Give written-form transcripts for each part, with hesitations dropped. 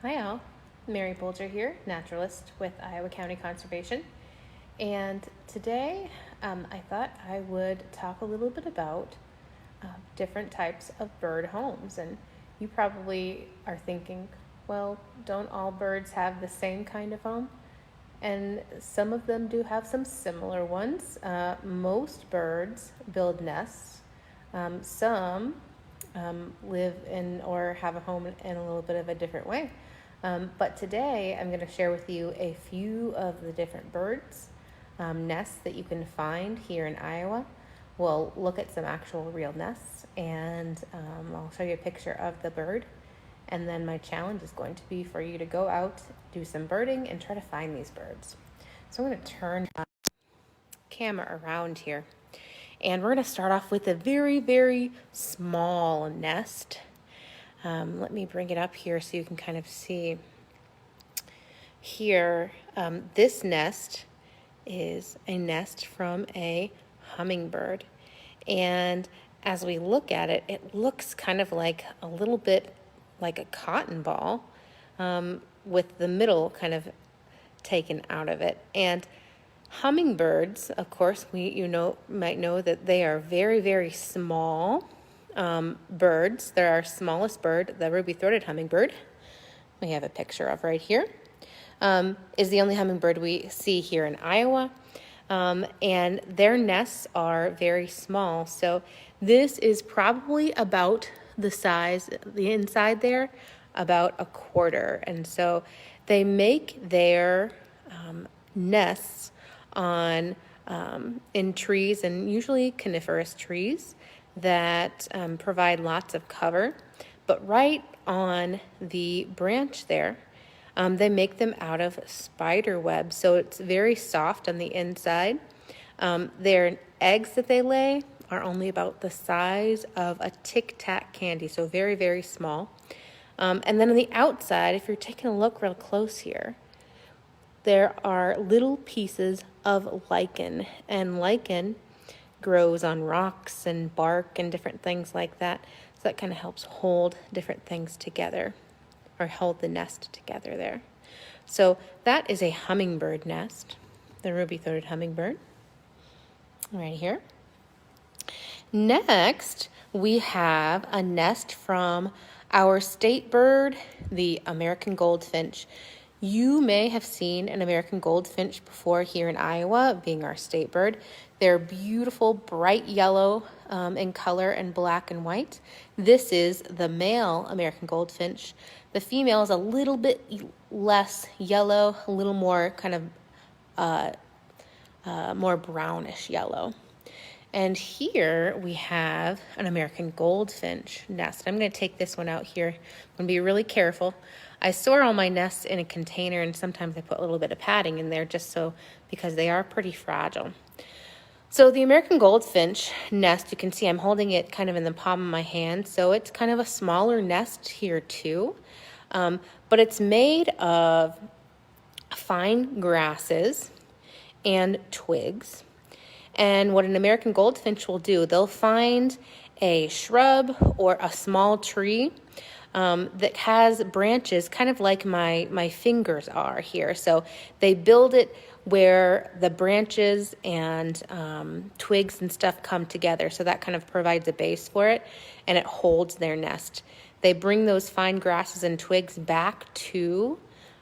Hi all, Mary Bulger here, Naturalist with Iowa County Conservation. And today I thought I would talk a little bit about different types of bird homes. And you probably are thinking, well, don't all birds have the same kind of home? And some of them do have some similar ones. Most birds build nests. Some live in or have a home in a little bit of a different way. But today I'm going to share with you a few of the different birds nests that you can find here in Iowa. We'll look at some actual real nests, and I'll show you a picture of the bird. And then my challenge is going to be for you to go out, do some birding, and try to find these birds. So I'm going to turn the camera around here. And we're going to start off with a very, very small nest. Let me bring it up here so you can kind of see. Here, this nest is a nest from a hummingbird. And as we look at it, it looks kind of like a little bit like a cotton ball with the middle kind of taken out of it. And hummingbirds, of course, might know that they are very, very small birds. They're our smallest bird, the ruby-throated hummingbird. We have a picture of right here. Is the only hummingbird we see here in Iowa. And their nests are very small. So this is probably about the size, the inside there, about a quarter. And so they make their nests on in trees, and usually coniferous trees that provide lots of cover. But right on the branch there, they make them out of spider web, so it's very soft on the inside. Their eggs that they lay are only about the size of a Tic Tac candy, so very, very small. And then on the outside, if you're taking a look real close here, there are little pieces of lichen, and lichen grows on rocks and bark and different things like that. So that kind of helps hold different things together, or hold the nest together there. So that is a hummingbird nest, the ruby-throated hummingbird, right here. Next, we have a nest from our state bird, the American goldfinch. You may have seen an American goldfinch before here in Iowa, being our state bird. They're beautiful, bright yellow in color and black and white. This is the male American goldfinch. The female is a little bit less yellow, a little more kind of more brownish yellow. And here we have an American goldfinch nest. I'm going to take this one out here. I'm going to be really careful. I store all my nests in a container, and sometimes I put a little bit of padding in there because they are pretty fragile. So the American goldfinch nest, you can see I'm holding it kind of in the palm of my hand. So it's kind of a smaller nest here too. But it's made of fine grasses and twigs. And what an American goldfinch will do, they'll find a shrub or a small tree that has branches kind of like my fingers are here. So they build it where the branches and twigs and stuff come together. So that kind of provides a base for it, and it holds their nest. They bring those fine grasses and twigs back to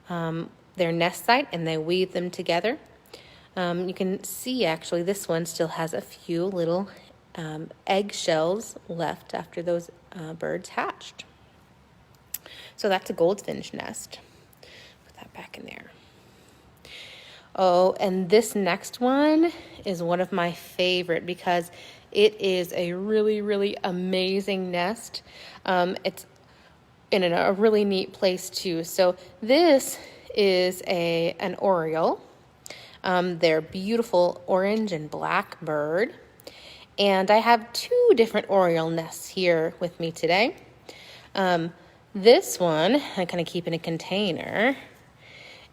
their nest site, and they weave them together. You can see actually this one still has a few little eggshells left after those birds hatched. So that's a goldfinch nest. Put that back in there. Oh, and this next one is one of my favorite because it is a really, really amazing nest. It's in a really neat place too. So this is an oriole. They're beautiful orange and black bird. And I have two different oriole nests here with me today. This one I kind of keep in a container,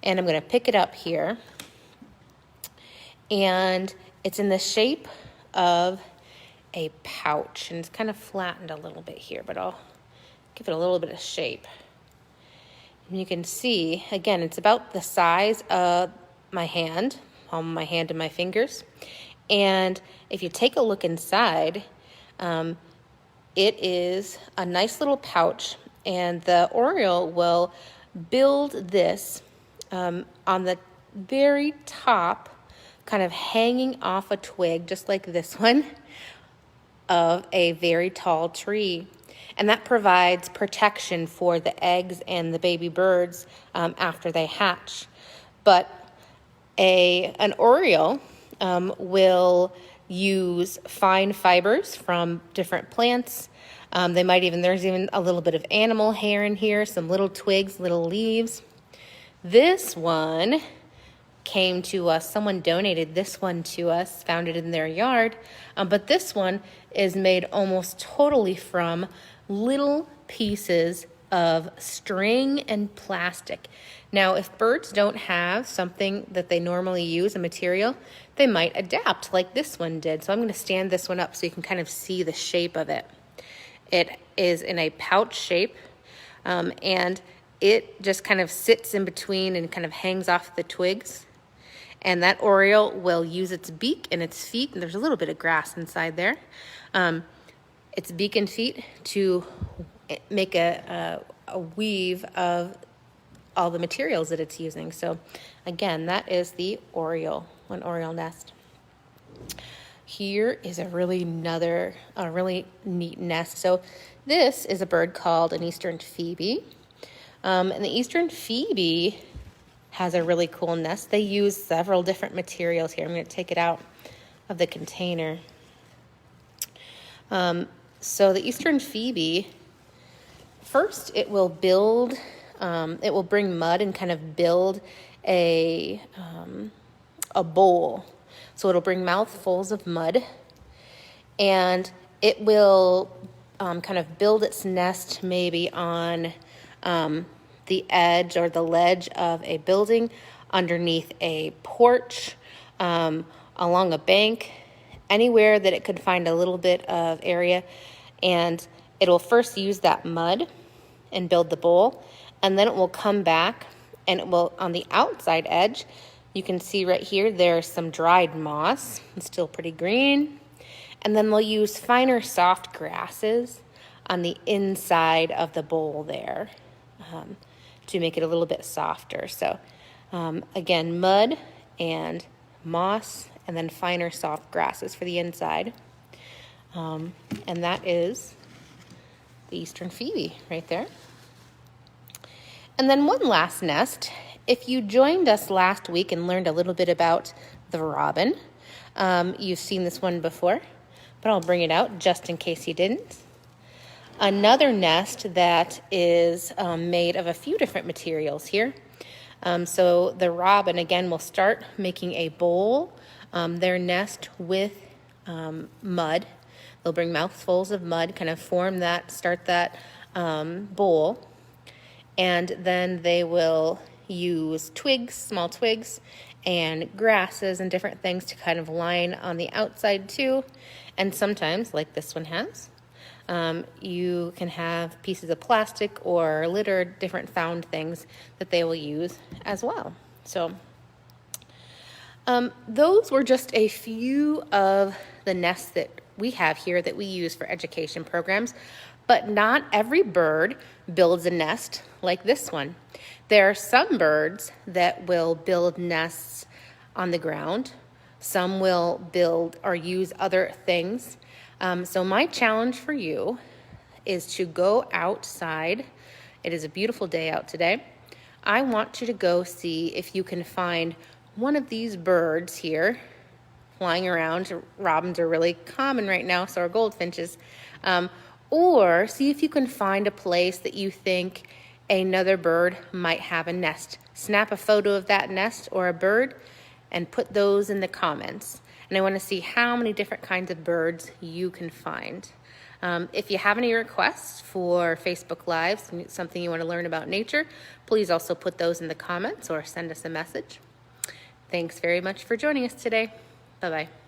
and I'm going to pick it up here. And it's in the shape of a pouch, and it's kind of flattened a little bit here, but I'll give it a little bit of shape. You can see, again, it's about the size of my hand, palm of my hand and my fingers. And if you take a look inside, it is a nice little pouch, and the Oriole will build this on the very top, kind of hanging off a twig, just like this one, of a very tall tree. And that provides protection for the eggs and the baby birds after they hatch. But an Oriole will use fine fibers from different plants. There's even a little bit of animal hair in here, some little twigs, little leaves. This one came to us, someone donated this one to us, found it in their yard. But this one is made almost totally from little pieces of string and plastic. Now, if birds don't have something that they normally use, a material, they might adapt like this one did. So I'm going to stand this one up so you can kind of see the shape of it. It is in a pouch shape, and it just kind of sits in between and kind of hangs off the twigs. And that Oriole will use its beak and its feet, and there's a little bit of grass inside there, its beak and feet to make a weave of all the materials that it's using. So again, that is the Oriole, an Oriole nest. Here is a really neat nest. So this is a bird called an Eastern Phoebe. And the Eastern Phoebe has a really cool nest. They use several different materials here. I'm going to take it out of the container. So the Eastern Phoebe, first it will build, it will bring mud and kind of build a bowl. So it'll bring mouthfuls of mud, and it will kind of build its nest maybe on the edge or the ledge of a building, underneath a porch, along a bank, anywhere that it could find a little bit of area. And it'll first use that mud and build the bowl, and then it will come back and it will, on the outside edge, you can see right here, there's some dried moss. It's still pretty green. And then they'll use finer soft grasses on the inside of the bowl there to make it a little bit softer. So again, mud and moss, and then finer soft grasses for the inside. And that is the Eastern Phoebe right there. And then one last nest. If you joined us last week and learned a little bit about the robin, you've seen this one before, but I'll bring it out just in case you didn't. Another nest that is made of a few different materials here. So the robin, again, will start making a bowl, their nest with mud. They'll bring mouthfuls of mud, kind of start that bowl, and then they will use twigs, small twigs, and grasses and different things to kind of line on the outside too. And sometimes, like this one has, you can have pieces of plastic or litter, different found things that they will use as well. So those were just a few of the nests that we have here that we use for education programs, but not every bird builds a nest like this one. There are some birds that will build nests on the ground. Some will build or use other things. So my challenge for you is to go outside. It is a beautiful day out today. I want you to go see if you can find one of these birds here flying around. Robins are really common right now, so are goldfinches. Or see if you can find a place that you think another bird might have a nest. Snap a photo of that nest or a bird and put those in the comments. And I want to see how many different kinds of birds you can find. If you have any requests for Facebook Lives, something you want to learn about nature, please also put those in the comments or send us a message. Thanks very much for joining us today. Bye-bye.